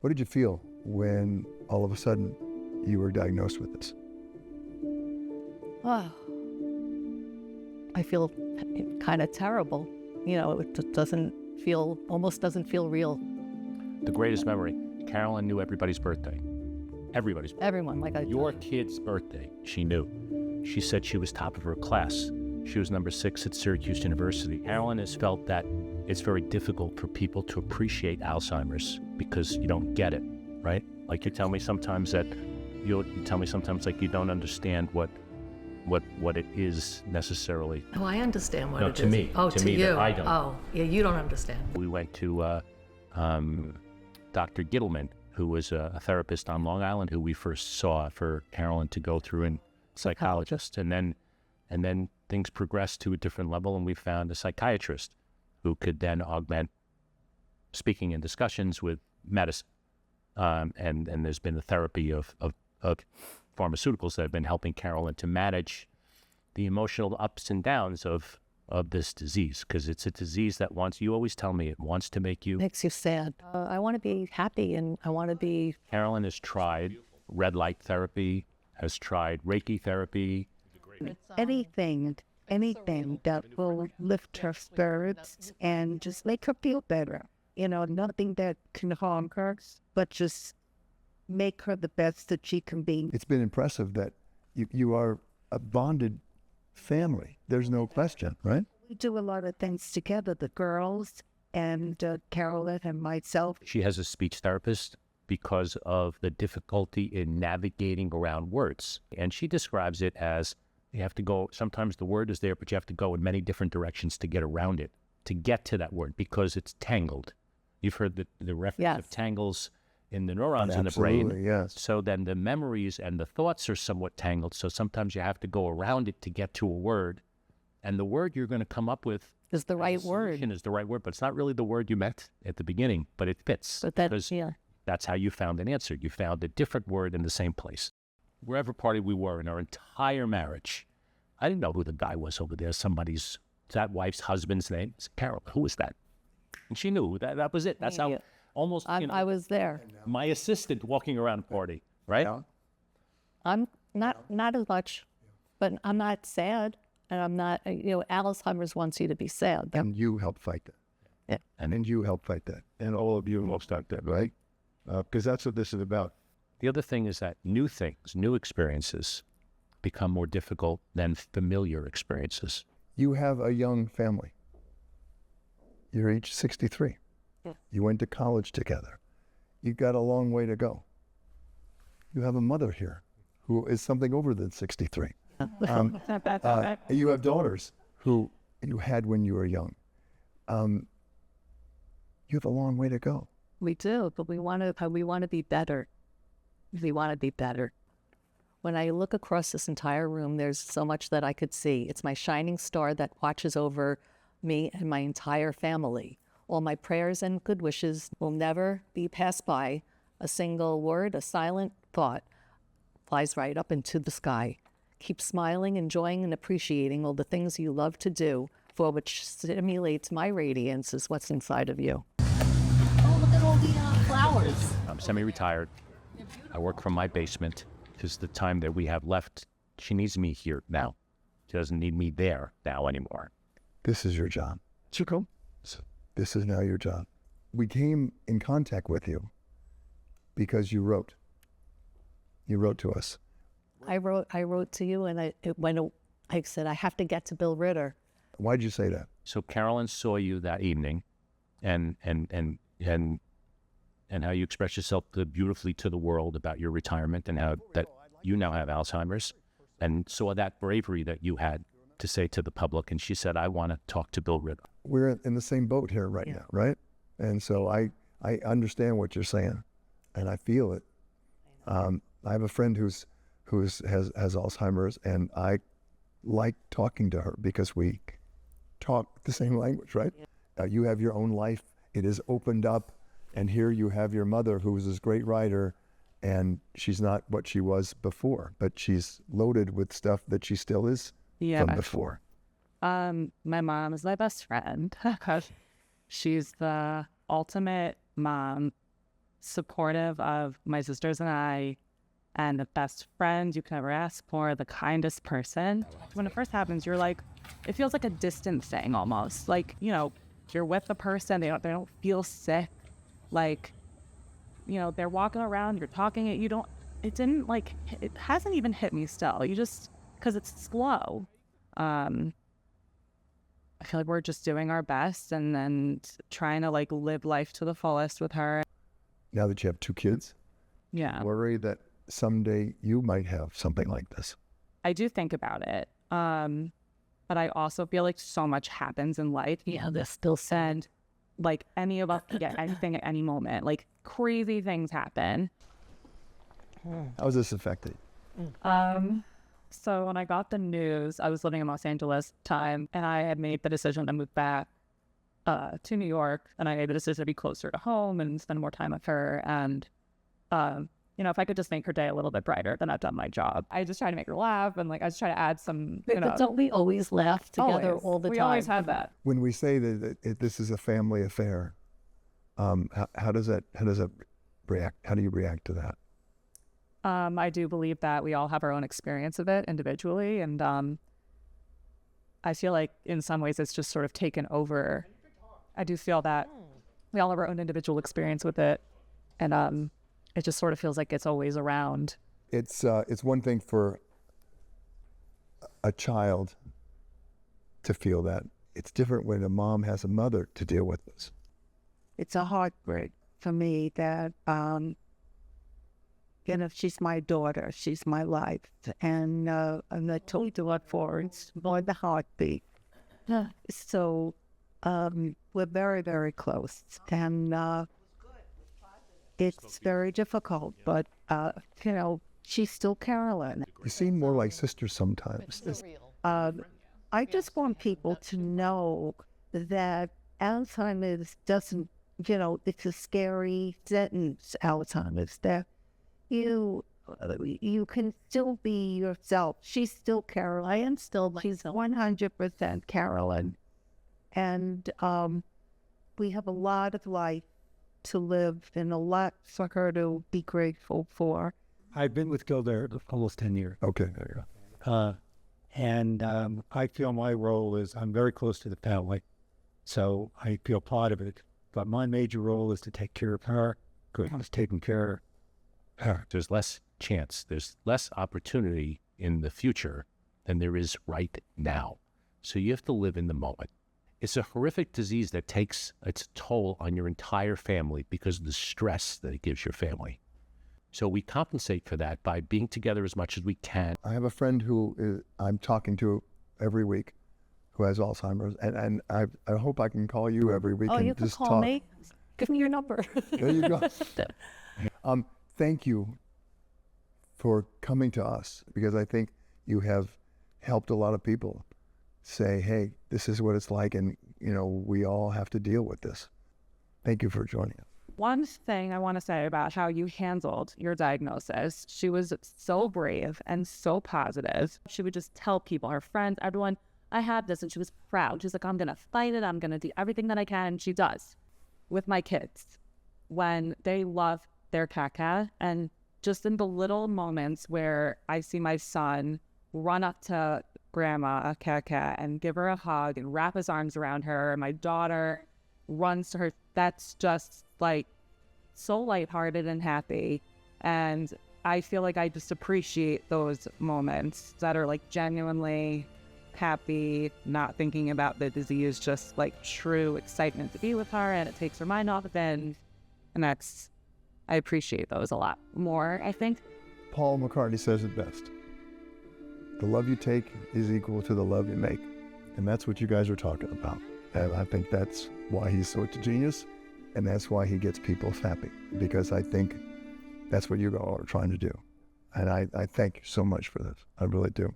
What did you feel when all of a sudden you were diagnosed with this? Oh, I feel kind of terrible. You know, it almost doesn't feel real. The greatest memory, Carolyn knew everybody's birthday. Everybody's birthday. Everyone, like Your kid's birthday, she knew. She said she was top of her class. She was number 6 at Syracuse University. Carolyn has felt that it's very difficult for people to appreciate Alzheimer's because you don't get it, right? Like you tell me sometimes that, you tell me sometimes like you don't understand what it is necessarily. Oh, I understand what it is. To me. Oh, to me, you. that I don't. Oh, yeah, you don't understand. We went to Dr. Gittleman, who was a therapist on Long Island, who we first saw for Carolyn to go through, and psychologist, and then things progressed to a different level, and we found a psychiatrist who could then augment speaking and discussions with medicine. And there's been a therapy of pharmaceuticals that have been helping Carolyn to manage the emotional ups and downs of this disease, because it's a disease that you always tell me, it wants to make you... Makes you sad. I want to be happy, and I want to be... Carolyn has tried red light therapy, has tried Reiki therapy. Anything that will lift her spirits and just make her feel better. You know, nothing that can harm her, but just make her the best that she can be. It's been impressive that you are a bonded family. There's no question, right? We do a lot of things together, the girls and Carolyn and myself. She has a speech therapist because of the difficulty in navigating around words. And she describes it as you have to go, sometimes the word is there, but you have to go in many different directions to get around it, to get to that word, because it's tangled. You've heard the reference of tangles in the neurons in the brain. Yes. So then the memories and the thoughts are somewhat tangled. So sometimes you have to go around it to get to a word. And the word you're going to come up with is the right word. Is the right word, but it's not really the word you meant at the beginning, but it fits. But that's how you found an answer. You found a different word in the same place. Wherever party we were in our entire marriage, I didn't know who the guy was over there. That wife's husband's name. It's Carol. Who was that? And she knew that was it. That's how almost, I was there. My assistant walking around a party, right? Yeah. I'm not as much, but I'm not sad. And I'm not, Alzheimer's wants you to be sad. And you help fight that. Yeah. And you help fight that. And all of you will start that, right? Because that's what this is about. The other thing is that new things, new experiences become more difficult than familiar experiences. You have a young family. You're age 63. Yeah. You went to college together. You've got a long way to go. You have a mother here who is something over than 63. You have daughters who you had when you were young. You have a long way to go. We do, but we want to be better. We want to be better. When I look across this entire room, there's so much that I could see. It's my shining star that watches over me and my entire family. All my prayers and good wishes will never be passed by. A single word, a silent thought flies right up into the sky. Keep smiling, enjoying, and appreciating all the things you love to do, for which stimulates my radiance is what's inside of you. Oh, look at all the flowers. I'm semi-retired. I work from my basement because the time that we have left, she needs me here now. She doesn't need me there now anymore. This is your job. Chico, this is now your job. We came in contact with you because you wrote. You wrote to us. I wrote to you, and I said, I have to get to Bill Ritter. Why did you say that? So Carolyn saw you that evening, and how you expressed yourself beautifully to the world about your retirement and how that you now have Alzheimer's, and saw that bravery that you had to say to the public. And she said, I want to talk to Bill Ritter. We're in the same boat here right now, right? And so I understand what you're saying, and I feel it. I have a friend who has Alzheimer's, and I like talking to her because we talk the same language, right? Yeah. You have your own life. It is opened up, and here you have your mother, who was this great writer, and she's not what she was before, but she's loaded with stuff that she still is from before. My mom is my best friend. She's the ultimate mom supportive of my sisters and I, and the best friend you could ever ask for, the kindest person. When it first happens, you're like, it feels like a distant thing almost. Like, you know, you're with the person, they don't feel sick. Like, you know, they're walking around, you're talking, it hasn't even hit me still. You just, because it's slow. I feel like we're just doing our best and then trying to like live life to the fullest with her. Now that you have 2 kids, Yeah. worry that someday you might have something like this. I do think about it. But I also feel like so much happens in life. Yeah, they're still sad. And like any of us can get anything at any moment. Like crazy things happen. How's this affected? So when I got the news, I was living in Los Angeles at the time, and I had made the decision to move back to New York, and I made the decision to be closer to home and spend more time with her. And you know, if I could just make her day a little bit brighter, then I've done my job. I just try to make her laugh, and like I just try to add some, you know. But don't we always laugh together Always. all the We time? always have that. When we say that this is a family affair, how does that react? How do you react to that? I do believe that we all have our own experience of it individually, and I feel like in some ways it's just sort of taken over. I do feel that we all have our own individual experience with it, and it just sort of feels like it's always around. It's one thing for a child to feel that. It's different when a mom has a mother to deal with this. It's a heartbreak for me that, you know, she's my daughter, she's my life. And I told you what for, it's more the heartbeat. So we're very, very close. And it's very difficult, but, you know, she's still Carolyn. You seem more like sisters sometimes. I just want people to know that Alzheimer's doesn't, you know, it's a scary sentence, Alzheimer's, that you can still be yourself. She's still Carolyn. I am still, she's 100% Carolyn. And we have a lot of life to live and a lot for her to be grateful for. I've been with Gilda almost 10 years. Okay, there you go. And I feel my role is I'm very close to the family, so I feel part of it. But my major role is to take care of her, because I was taking care of her. There's less chance, there's less opportunity in the future than there is right now. So you have to live in the moment. It's a horrific disease that takes its toll on your entire family because of the stress that it gives your family. So we compensate for that by being together as much as we can. I have a friend who I'm talking to every week who has Alzheimer's, and I hope I can call you every week Oh, and you can just call talk. me. Give me your number. There you go. Thank you for coming to us, because I think you have helped a lot of people say, hey, this is what it's like, and you know, we all have to deal with this. Thank you for joining us. One thing I want to say about how you handled your diagnosis, she was so brave and so positive. She would just tell people, her friends, everyone, I have this, and she was proud. She's like, I'm going to fight it. I'm going to do everything that I can. She does. With my kids, when they love their cat, and just in the little moments where I see my son run up to grandma, a cat, and give her a hug and wrap his arms around her, and my daughter runs to her, that's just like so lighthearted and happy. And I feel like I just appreciate those moments that are like genuinely happy, not thinking about the disease, just like true excitement to be with her, and it takes her mind off of it. And that's, I appreciate those a lot more, I think. Paul McCartney says it best. The love you take is equal to the love you make. And that's what you guys are talking about. And I think that's why he's such a genius, and that's why he gets people happy, because I think that's what you all are trying to do. And I thank you so much for this. I really do.